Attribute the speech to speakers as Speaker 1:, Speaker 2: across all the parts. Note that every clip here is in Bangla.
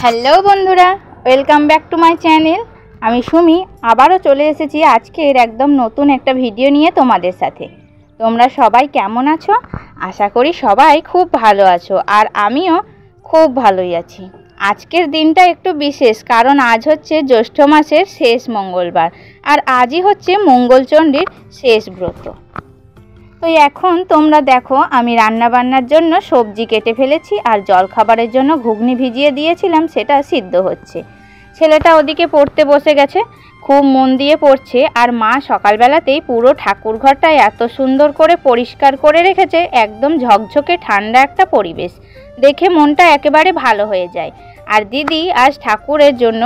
Speaker 1: হ্যালো বন্ধুরা, welcome back to my channel. আমি সুমি আবারও চলে এসেছি আজকের একদম নতুন একটা ভিডিও নিয়ে তোমাদের সাথে। তোমরা সবাই কেমন আছো? আশা করি সবাই খুব ভালো আছো, আর আমিও খুব ভালোই আছি। আজকের দিনটা একটু বিশেষ, কারণ আজ হচ্ছে জ্যৈষ্ঠ মাসের শেষ মঙ্গলবার, আর আজই হচ্ছে মঙ্গলচণ্ডীর শেষ ব্রত। তো এখন তোমরা দেখো, আমি রান্নাবান্নার জন্য সবজি কেটে ফেলেছি, আর জলখাবারের জন্য ঘুগনি ভিজিয়ে দিয়েছিলাম, সেটা সিদ্ধ হচ্ছে। ছেলেটা ওদিকে পড়তে বসে গেছে, খুব মন দিয়ে পড়ছে। আর মা সকালবেলাতেই পুরো ঠাকুর ঘরটা এত সুন্দর করে পরিষ্কার করে রেখেছে, একদম ঝকঝকে ঠান্ডা একটা পরিবেশ, দেখে মনটা একেবারে ভালো হয়ে যায়। আর দিদি আজ ঠাকুরের জন্য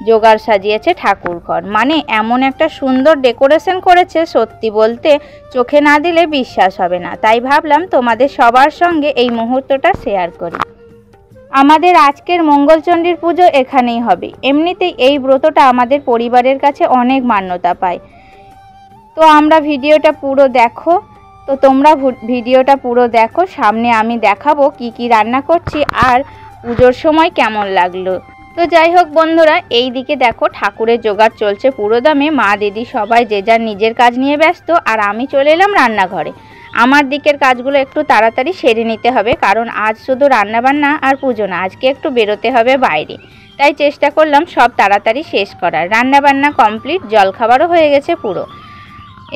Speaker 1: জোগাড় সাজিয়েছে ঠাকুর ঘর, মানে এমন একটা সুন্দর ডেকোরেশন করেছে, সত্যি বলতে চোখে না দিলে বিশ্বাস হবে না। তাই ভাবলাম তোমাদের সবার সঙ্গে এই মুহূর্তটা শেয়ার করি। আমাদের আজকের মঙ্গলচণ্ডীর পুজো এখানেই হবে। এমনিতেই এই ব্রতটা আমাদের পরিবারের কাছে অনেক মান্যতা পায়। তো আমরা ভিডিওটা পুরো দেখো, তো তোমরা ভিডিওটা পুরো দেখো। সামনে আমি দেখাবো কি কি রান্না করছি আর পুজোর সময় কেমন লাগলো। তো যাই হোক বন্ধুরা, এই দিকে দেখো ঠাকুরের জোগাড় চলছে পুরো দমে। মা দিদি সবাই যে যার নিজের কাজ নিয়ে ব্যস্ত, আর আমি চলে এলাম রান্নাঘরে। আমার দিকের কাজগুলো একটু তাড়াতাড়ি সেরে নিতে হবে, কারণ আজ শুধু রান্নাবান্না আর পুজো না, আজকে একটু বেরোতে হবে বাইরে। তাই চেষ্টা করলাম সব তাড়াতাড়ি শেষ করার। রান্নাবান্না কমপ্লিট, জলখাবারও হয়ে গেছে পুরো।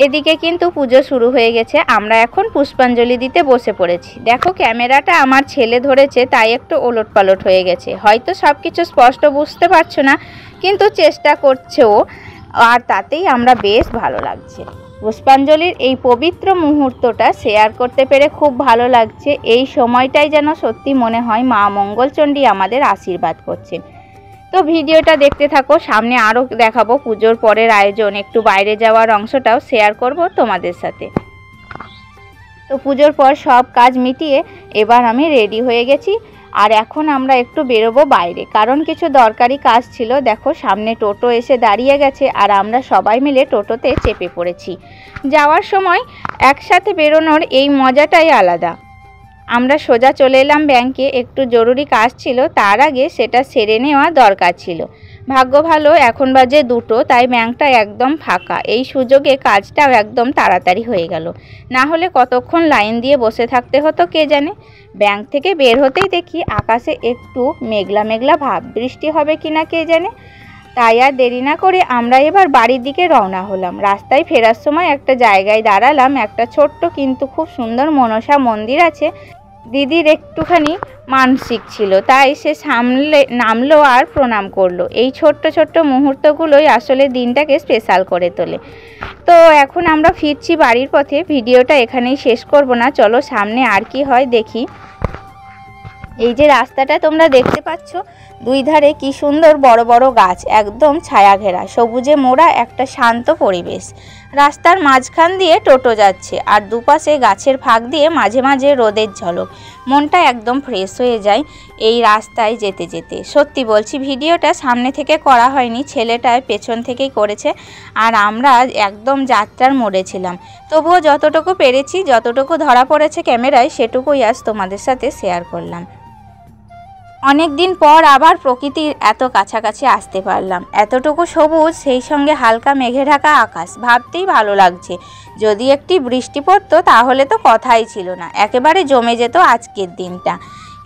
Speaker 1: এদিকে কিন্তু পুজো শুরু হয়ে গেছে। আমরা এখন পুষ্পাঞ্জলি দিতে বসে পড়েছি। দেখো ক্যামেরাটা আমার ছেলে ধরেছে, তাই একটু ওলটপালট হয়ে গেছে। হয়তো সব কিছু স্পষ্ট বুঝতে পারছো না, কিন্তু চেষ্টা করছে ও, আর তাতেই আমরা বেশ ভালো লাগছে। পুষ্পাঞ্জলির এই পবিত্র মুহূর্তটা শেয়ার করতে পেরে খুব ভালো লাগছে। এই সময়টাই যেন সত্যি মনে হয় মা মঙ্গলচণ্ডী আমাদের আশীর্বাদ করছেন। তো ভিডিওটা দেখতে থাকো, সামনে আরও দেখাবো পুজোর পরের আয়োজন, একটু বাইরে যাওয়ার অংশটাও শেয়ার করব তোমাদের সাথে। তো পুজোর পর সব কাজ মিটিয়ে এবার আমি রেডি হয়ে গেছি, আর এখন আমরা একটু বেরোবো বাইরে, কারণ কিছু দরকারি কাজ ছিল। দেখো সামনে টোটো এসে দাঁড়িয়ে গেছে, আর আমরা সবাই মিলে টোটোতে চেপে পড়েছি। যাওয়ার সময় একসাথে বেরোনোর এই মজাটাই আলাদা। আমরা সোজা চলে এলাম ব্যাংকে, একটু জরুরি কাজ ছিল, তার আগে সেটা সেরে নেওয়া দরকার ছিল। ভাগ্য ভালো এখন বাজে 2টো, তাই ব্যাংকটা একদম ফাঁকা। এই সুযোগে কাজটাও একদম তাড়াতাড়ি হয়ে গেল, না হলে কতক্ষণ লাইন দিয়ে বসে থাকতে হতো কে জানে। ব্যাংক থেকে বের হতেই দেখি আকাশে একটু মেঘলা মেঘলা ভাব, বৃষ্টি হবে কিনা কে জানে। তাই আর দেরি না করে আমরা এবার বাড়ির দিকে রওনা হলাম। রাস্তায় ফেরার সময় একটা জায়গায় দাঁড়ালাম, একটা ছোট্ট কিন্তু খুব সুন্দর মনসা মন্দির আছে। দিদির একটুখানি মানসিক ছিল, তাই সে নামলো আর প্রণাম করলো। এই ছোট্ট ছোট্ট মুহূর্তগুলোই আসলে দিনটাকে স্পেশাল করে তোলে। তো এখন আমরা ফিরছি বাড়ির পথে। ভিডিওটা এখানেই শেষ করব না, চলো সামনে আর কি হয় দেখি। এই যে রাস্তাটা তোমরা দেখতে পাচ্ছ, দুই ধারে কি সুন্দর বড় বড় গাছ, একদম ছায়া ঘেরা সবুজে মোড়া একটা শান্ত পরিবেশ। রাস্তার মাঝখান দিয়ে টোটো যাচ্ছে, আর দুপাশে গাছের ফাঁক দিয়ে মাঝে মাঝে রোদের ঝলক। মনটা একদম ফ্রেশ হয়ে যায় এই রাস্তায় যেতে যেতে। সত্যি বলছি, ভিডিওটা সামনে থেকে করা হয়নি, ছেলেটায় পেছন থেকেই করেছে, আর আমরা একদম যাত্রার মোড়ে ছিলাম। তবুও যতটুকু পেরেছি, যতটুকু ধরা পড়েছে ক্যামেরায়, সেটুকুই আজ তোমাদের সাথে শেয়ার করলাম। অনেক দিন পর আবার প্রকৃতির এত কাছাকাছি আসতে পারলাম। এতটুকু সবুজ, সেই সঙ্গে হালকা মেঘে ঢাকা আকাশ, ভাবতেই ভালো লাগছে। যদি একটি বৃষ্টি পড়তো তাহলে তো কথাই ছিল না, একেবারে জমে যেত আজকের দিনটা।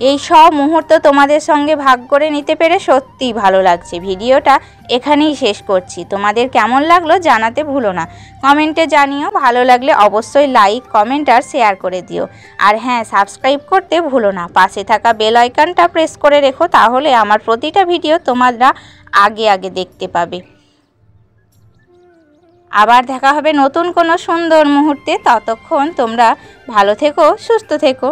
Speaker 1: এই সব মুহূর্ত তোমাদের সঙ্গে ভাগ করে নিতে পেরে সত্যিই ভালো লাগছে। ভিডিওটা এখানেই শেষ করছি। তোমাদের কেমন লাগলো জানাতে ভুলো না, কমেন্টে জানিও। ভালো লাগলে অবশ্যই লাইক, কমেন্ট আর শেয়ার করে দিও। আর হ্যাঁ, সাবস্ক্রাইব করতে ভুলো না। পাশে থাকা বেল আইকনটা প্রেস করে রেখো, তাহলে আমার প্রতিটা ভিডিও তোমরা আগে আগে দেখতে পাবে। আবার দেখা হবে নতুন কোনো সুন্দর মুহূর্তে। ততক্ষণ তোমরা ভালো থেকো, সুস্থ থেকো।